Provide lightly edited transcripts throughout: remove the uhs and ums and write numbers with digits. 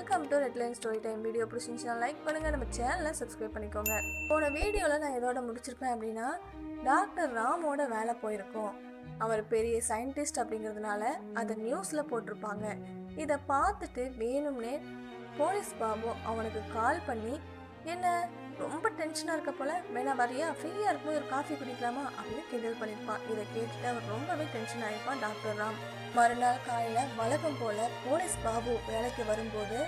Welcome to red line story time. Video பிடிச்சிருந்துச்சுன்னா like பண்ணுங்கள், நம்ம சேனலை சப்ஸ்கிரைப் பண்ணிக்கோங்க. போன வீடியோவில் நான் எதோட முடிச்சிருப்பேன் அப்படின்னா, டாக்டர் ராமோட வேலை போயிருக்கோம். அவர் பெரிய சயின்டிஸ்ட் அப்படிங்கிறதுனால அதை நியூஸில் போட்டிருப்பாங்க. இதை பார்த்துட்டு வேணும்னே போலீஸ் பாபு அவனுக்கு கால் பண்ணி, என்ன ரொம்ப டென்ஷனாக இருக்க போல, வேணா வரியா, ஃப்ரீயாக இருக்கும்போது ஒரு காஃபி குடிக்கலாமா அப்படின்னு கிண்டல் பண்ணியிருப்பான். இதை கேட்டுட்டு அவர் ரொம்பவே டென்ஷன் ஆகிருப்பான் டாக்டர் ராம். மறுநாள் காலையில் வழக்கம் போல் போலீஸ் பாபு வேலைக்கு வரும்போது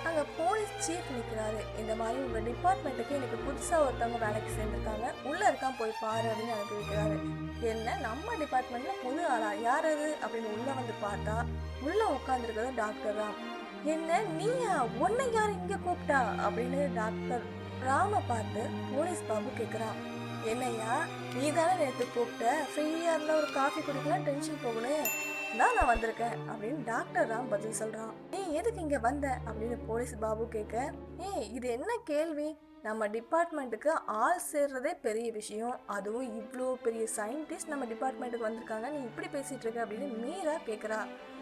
அங்கே போலீஸ் சீஃப் நிற்கிறாரு. இந்த மாதிரி உங்கள் டிபார்ட்மெண்ட்டுக்கு எனக்கு புதுசாக ஒருத்தவங்க வேலைக்கு சேர்ந்துருக்காங்க, உள்ளே இருக்கான் போய் பாரு அப்படின்னு அனுப்பி வைக்கிறாரு. என்ன நம்ம டிபார்ட்மெண்ட்டில் புது ஆளா, யார் அது அப்படின்னு உள்ளே வந்து பார்த்தா உள்ளே உட்காந்துருக்கிறது டாக்டர் ராம். என்ன நீயா, உன்னை யார் இங்கே கூப்பிட்டா அப்படின்னு டாக்டர் ராம பார்த்து போலீஸ் பாபு கேட்குறான். என்னையா, நீ தானே நேற்று கூப்பிட்ட, ஃப்ரீயாக இருந்தால் ஒரு காஃபி குடிக்கலாம், டென்ஷன் போகணும், நான் வந்திருக்கேன் அப்படின்னு டாக்டர் ராம் பதில் சொல்கிறான். நீ எதுக்கு இங்கே வந்த அப்படின்னு போலீஸ் பாபு கேட்க, இது என்ன கேள்வி, நம்ம டிபார்ட்மெண்ட்டுக்கு ஆள் சேர்றதே பெரிய விஷயம், அதுவும் இவ்வளோ பெரிய சயின்டிஸ்ட் நம்ம டிபார்ட்மெண்ட்டுக்கு வந்திருக்காங்க, நீ இப்படி பேசிகிட்டு இருக்க அப்படின்னு மீரா கேட்குறா.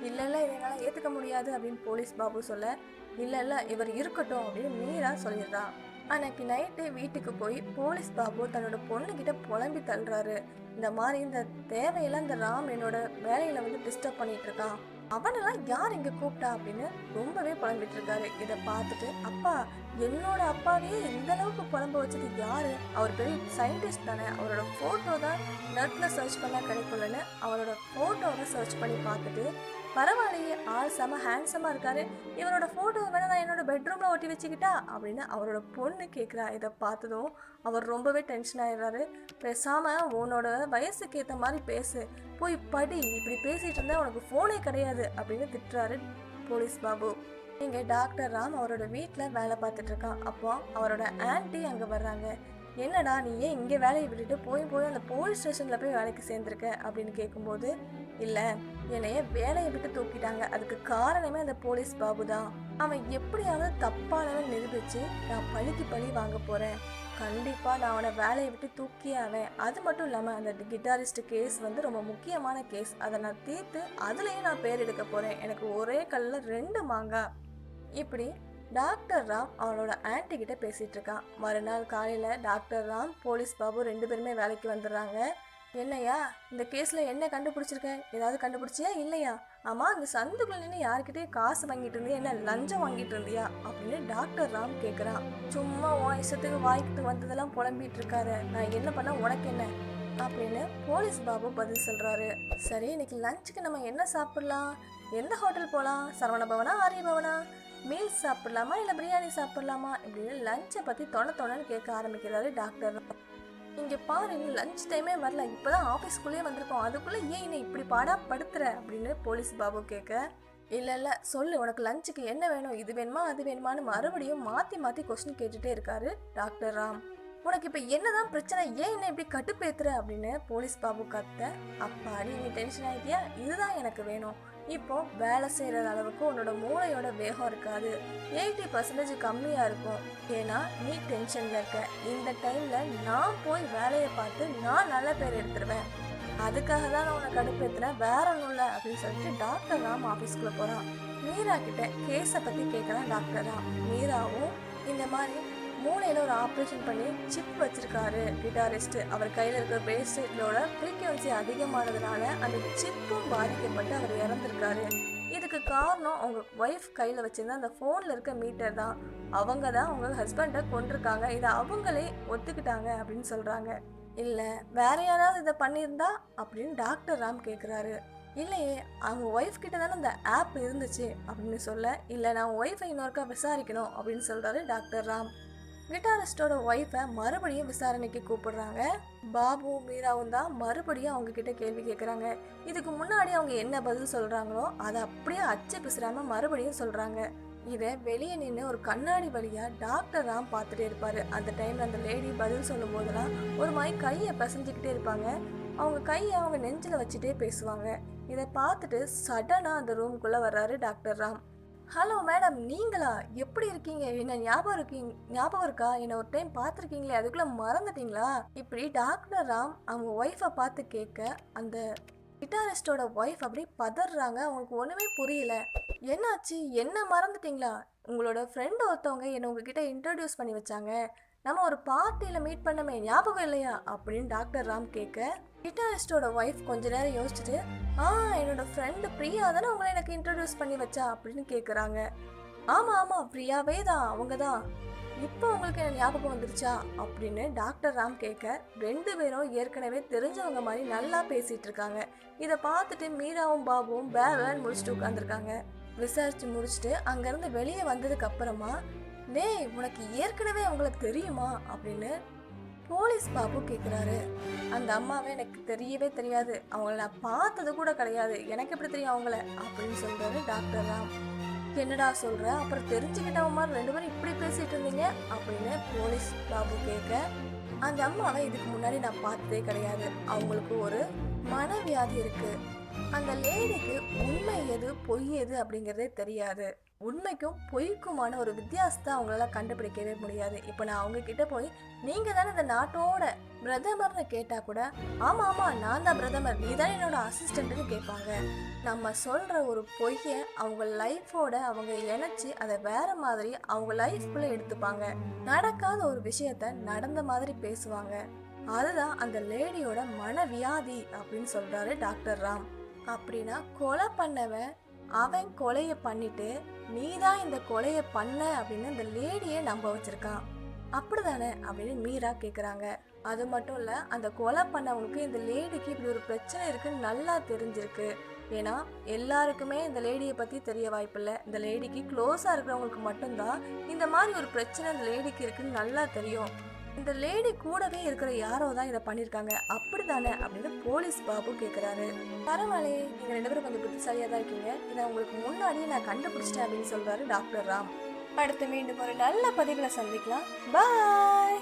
இல்லை இதனால் ஏற்றுக்க முடியாது அப்படின்னு போலீஸ் பாபு சொல்ல, இல்லை இவர் இருக்கட்டும் அப்படின்னு மீரா சொல்லிடுறா. அன்னைக்கு நைட்டு வீட்டுக்கு போய் போலீஸ் பாபு தன்னோட பொண்ணுக்கிட்ட புலம்பி தள்ளுறாரு. இந்த மாதிரி இந்த தேவையெல்லாம் இந்த ராம் என்னோட வேலையில வந்து டிஸ்டர்ப் பண்ணிட்டு இருக்கான், அவனெல்லாம் யார் இங்க கூப்பிட்டா அப்படின்னு ரொம்பவே புலம்பிட்டு இருக்காரு. இதை பார்த்துட்டு, அப்பா என்னோட அப்பாவையே இந்த அளவுக்கு புலம்ப வச்சது யாரு, அவர் பெரிய சயின்டிஸ்ட் தானே, அவரோட போட்டோ தான் நெட்ல சர்ச் பண்ணா கிடைக்கும்னு அவரோட போட்டோவை சர்ச் பண்ணி பார்த்துட்டு, பரவாயில்லையே ஆள் செம ஹேண்ட்ஸமாக இருக்காரு, இவரோட ஃபோட்டோ வேணா நான் என்னோட பெட்ரூமில் ஒட்டி வச்சுக்கிட்டா அப்படின்னு அவரோட பொண்ணு கேட்குறா. இதை பார்த்ததும் அவர் ரொம்பவே டென்ஷன் ஆகிடுறாரு. பேசாமல் உன்னோட வயசுக்கு ஏற்ற மாதிரி பேசு, போய் படி, இப்படி பேசிகிட்டு இருந்தால் உனக்கு ஃபோனே கிடையாது அப்படின்னு திட்டுறாரு போலீஸ் பாபு. இங்கே டாக்டர் ராம் அவரோட வீட்டில் வேலை பார்த்துட்டு இருக்கான். அப்போ அவரோட ஆன்ட்டி அங்கே வர்றாங்க. என்னடா நீ ஏன் இங்கே வேலையை விட்டுட்டு போய் அந்த போலீஸ் ஸ்டேஷனில் போய் வேலைக்கு சேர்ந்துருக்க அப்படின்னு கேட்கும்போது, இல்லை என்னைய வேலையை விட்டு தூக்கிட்டாங்க, அதுக்கு காரணமே அந்த போலீஸ் பாபு தான், அவன் எப்படியாவது தப்பானவன் நிரூபிச்சு நான் பழிக்கு பழி வாங்க போகிறேன், கண்டிப்பாக நான் அவனை வேலையை விட்டு தூக்கியே ஆவேன், அது மட்டும் இல்லாமல் அந்த கிட்டாரிஸ்ட் கேஸ் வந்து ரொம்ப முக்கியமான கேஸ், அதை நான் தீர்த்து அதுலேயும் நான் பேர் எடுக்க போகிறேன், எனக்கு ஒரே கல்லில் 2 மாங்காய். இப்படி டாக்டர் ராம் அவனோட ஆன்ட்டி கிட்ட பேசிட்டு இருக்கான். மறுநாள் காலையில் டாக்டர் ராம் போலீஸ் பாபு 2 பேருமே வேலைக்கு வந்துடுறாங்க. என்னையா இந்த கேஸில் என்ன கண்டுபிடிச்சிருக்க, ஏதாவது கண்டுபிடிச்சியா இல்லையா, ஆமாம் அந்த சந்துக்குள்ள நின்று யார்கிட்டயே காசு வாங்கிட்டு இருந்தியா, என்ன லஞ்சம் வாங்கிட்டு இருந்தியா அப்படின்னு டாக்டர் ராம் கேட்குறான். சும்மா உன் இஷ்டத்துக்கு வாய்க்கிட்டு வந்ததெல்லாம் புலம்பிட்டு இருக்காரு, நான் என்ன பண்ண உனக்கு என்ன அப்படின்னு போலீஸ் பாபு பதில் சொல்கிறாரு. சரி இன்னைக்கு லஞ்சுக்கு நம்ம என்ன சாப்பிடலாம், எந்த ஹோட்டல் போகலாம், சரவண பவனா ஆரிய பவனா, மீல்ஸ் சாப்பிடலாமா இல்லை பிரியாணி சாப்பிடலாமா இப்படின்னு லஞ்சை பற்றி தொணன்னு கேட்க ஆரம்பிக்கிறாரு டாக்டர். இங்கே பாரு, இன்னும் லஞ்ச் டைமே வரல, இப்போ தான் ஆஃபீஸ்க்குள்ளேயே வந்திருக்கோம், அதுக்குள்ளே ஏன் என்னை இப்படி பாடா படுத்துற அப்படின்னு போலீஸ் பாபு கேட்க, இல்லை சொல்லு உனக்கு லஞ்சுக்கு என்ன வேணும், இது வேணுமா அது வேணுமான்னு மறுபடியும் மாற்றி கொஸ்டின் கேட்டுகிட்டே இருக்காரு டாக்டர் ராம். உனக்கு இப்போ என்னதான் பிரச்சனை, ஏன் என்ன இப்படி கட்டுப்பேத்துற அப்படின்னு போலீஸ் பாபு கத்த, அப்பாடி நீ டென்ஷன் ஆகிட்டியா, இதுதான் எனக்கு வேணும், இப்போ வேலை செய்கிற அளவுக்கு உன்னோட மூளையோட வேகம் இருக்காது, 80% கம்மியாக இருக்கும், ஏன்னா நீ டென்ஷனில் இருக்க, இந்த டைமில் நான் போய் வேலையை பார்த்து நான் நல்ல பேர் எடுத்துருவேன், அதுக்காக தான் நான் உன்னை கடுப்பேற்றுறேன், வேற ஒன்றும் இல்லை அப்படின்னு சொல்லிட்டு டாக்டர் ராம் ஆஃபீஸ்க்குள்ளே போகிறான். மீரா கிட்ட கேஸை பற்றி கேட்குறான் டாக்டர் ராம். மீராவும் இந்த மாதிரி மூளையில் ஒரு ஆப்ரேஷன் பண்ணி சிப் வச்சிருக்காரு கிட்டாரிஸ்ட், அவர் கையில் இருக்கிற பிரேஸ்லெட்டோட ஃப்ரீக்வன்சி அதிகமானதுனால அந்த சிப்பும் பாதிக்கப்பட்டு அவர் இறந்துருக்காரு, இதுக்கு காரணம் அவங்க ஒய்ஃப் கையில் வச்சிருந்த அந்த ஃபோனில் இருக்க மீட்டர் தான், அவங்க தான் அவங்க ஹஸ்பண்டை கொண்டிருக்காங்க, இதை அவங்களே ஒத்துக்கிட்டாங்க அப்படின்னு சொல்கிறாங்க. இல்லை வேற யாராவது இதை பண்ணியிருந்தா அப்படின்னு டாக்டர் ராம் கேட்குறாரு. இல்லையே அவங்க ஒய்ஃப் கிட்ட தானே அந்த ஆப் இருந்துச்சு அப்படின்னு சொல்ல, இல்லை நான் ஒய்ஃபை இன்னொருக்கா விசாரிக்கணும் அப்படின்னு சொல்கிறாரு டாக்டர் ராம். கிட்டாரிஸ்டோட ஒய்ஃபை மறுபடியும் விசாரணைக்கு கூப்பிடுறாங்க. பாபு மீராவும் தான் மறுபடியும் அவங்க கிட்ட கேள்வி கேட்குறாங்க. இதுக்கு முன்னாடி அவங்க என்ன பதில் சொல்கிறாங்களோ அதை அப்படியே அச்சு பிசுறாம மறுபடியும் சொல்கிறாங்க. இதை வெளியே நின்று ஒரு கண்ணாடி வழியாக டாக்டர் ராம் பார்த்துட்டே இருப்பார். அந்த டைமில் அந்த லேடி பதில் சொல்லும் போதெல்லாம் ஒரு மாதிரி கையை பிசைஞ்சிக்கிட்டே இருப்பாங்க, அவங்க கையை அவங்க நெஞ்சில் வச்சுட்டே பேசுவாங்க. இதை பார்த்துட்டு சடனாக அந்த ரூமுக்குள்ளே வர்றாரு டாக்டர் ராம். ஹலோ மேடம், நீங்களா, எப்படி இருக்கீங்க, என்ன ஞாபகம் இருக்கா, என்னை ஒரு டைம் பார்த்துருக்கீங்களே, அதுக்குள்ளே மறந்துட்டீங்களா இப்படி டாக்டர் ராம் அவங்க ஒய்ஃபை பார்த்து கேட்க, அந்த கிட்டாரிஸ்டோட ஒய்ஃப் அப்படி பதறாங்க. அவங்களுக்கு ஒன்றுமே புரியல. என்னாச்சு, என்ன மறந்துட்டீங்களா? உங்களோட ஃப்ரெண்டு ஒருத்தவங்க என்னை உங்ககிட்ட இன்ட்ரடியூஸ் பண்ணி வச்சாங்க. நம்ம ஒரு பார்ட்டியில் மீட் பண்ணமே, ஞாபகம் இல்லையா அப்படின்னு டாக்டர் ராம் கேட்க, கிட்டாரிஸ்டோட ஒய்ஃப் கொஞ்ச நேரம் யோசிச்சுட்டு, என்னோட ஃப்ரெண்டு பிரியா தானே உங்களை எனக்கு இன்ட்ரடியூஸ் பண்ணி வச்சா அப்படின்னு கேட்குறாங்க. ஆமாம் ஆமாம், பிரியாவே தான், அவங்க தான். இப்போ உங்களுக்கு என்ன ஞாபகம் வந்துருச்சா அப்படின்னு டாக்டர் ராம் கேட்க, ரெண்டு பேரும் ஏற்கனவே தெரிஞ்சவங்க மாதிரி நல்லா பேசிட்டு இருக்காங்க. இதை பார்த்துட்டு மீராவும் பாபுவும் பேவன் முடிச்சுட்டு உட்காந்துருக்காங்க. விசாரிச்சு முடிச்சுட்டு அங்கேருந்து வெளியே வந்ததுக்கு அப்புறமா, டேய் உனக்கு ஏற்கனவே அவங்கள தெரியுமா அப்படின்னு போலீஸ் பாபு கேட்குறாரு. அந்த அம்மாவை எனக்கு தெரியவே தெரியாது, அவங்கள நான் பார்த்தது கூட கிடையாது, எனக்கு எப்படி தெரியும் அவங்கள அப்படின்னு சொல்றாரு டாக்டர் ராம். என்னடா சொல்ற, அப்புறம் தெரிஞ்சுக்கிட்டவங்க மாதிரி ரெண்டு பேரும் இப்படி பேசிட்டு இருந்தீங்க அப்படின்னு போலீஸ் பாபு கேட்க, அந்த அம்மாவை இதுக்கு முன்னாடி நான் பார்த்ததே கிடையாது, அவங்களுக்கு ஒரு மனவியாதி இருக்கு. அந்த லேடிக்கு உண்மை எது பொய் எது அப்படிங்கிறதே தெரியாது. உண்மைக்கும் பொய்க்குமான ஒரு வித்தியாசத்தை அவங்களால கண்டுபிடிக்கவே முடியாது. இப்போ நான் அவங்க கிட்ட போய் நீங்க தானே இந்த நாட்டோட பிரதமர்னு கேட்டா கூட, ஆமா ஆமா நான் தான் பிரதமர், நீ தானே என்னோட அசிஸ்டன்ட்னு கேட்பாங்க. நம்ம சொல்ற ஒரு பொய்யை அவங்க லைஃபோட அவங்க இணைச்சி அதை வேற மாதிரி அவங்க லைஃப்குள்ள எடுத்துப்பாங்க. நடக்காத ஒரு விஷயத்த நடந்த மாதிரி பேசுவாங்க. அதுதான் அந்த லேடியோட மனவியாதி அப்படின்னு சொல்றாரு டாக்டர் ராம். அப்படின்னா கொலை பண்ணவன் அவன் கொலைய பண்ணிட்டு நீதான் இந்த கொலைய பண்ண அப்படின்னு இந்த லேடியை நம்ப வச்சிருக்கான், அப்படிதானே அப்படின்னு மீரா கேக்குறாங்க. அது மட்டும் இல்ல, அந்த கொலை பண்ணவங்களுக்கு இந்த லேடிக்கு இப்படி ஒரு பிரச்சனை இருக்குன்னு நல்லா தெரிஞ்சிருக்கு. ஏன்னா எல்லாருக்குமே இந்த லேடியை பத்தி தெரிய வாய்ப்பில்லை. இந்த லேடிக்கு க்ளோஸா இருக்கிறவங்களுக்கு மட்டும்தான் இந்த மாதிரி ஒரு பிரச்சனை இந்த லேடிக்கு இருக்குன்னு நல்லா தெரியும். இந்த லேடி கூடவே இருக்கிற யாரோ தான் இதை பண்ணியிருக்காங்க, அப்படித்தானே அப்படின்னு போலீஸ் பாபு கேட்குறாரு. பரவாயில்லையே, நீங்கள் ரெண்டு பேரும் கொஞ்சம் புத்திசாலியாக தான் இருக்கீங்க, இதை உங்களுக்கு முன்னாடியே நான் கண்டுபிடிச்சிட்டேன் அப்படின்னு சொல்றாரு டாக்டர் ராம். அடுத்து மீண்டும் ஒரு நல்ல பதிவில் சந்திக்கலாம். பாய்.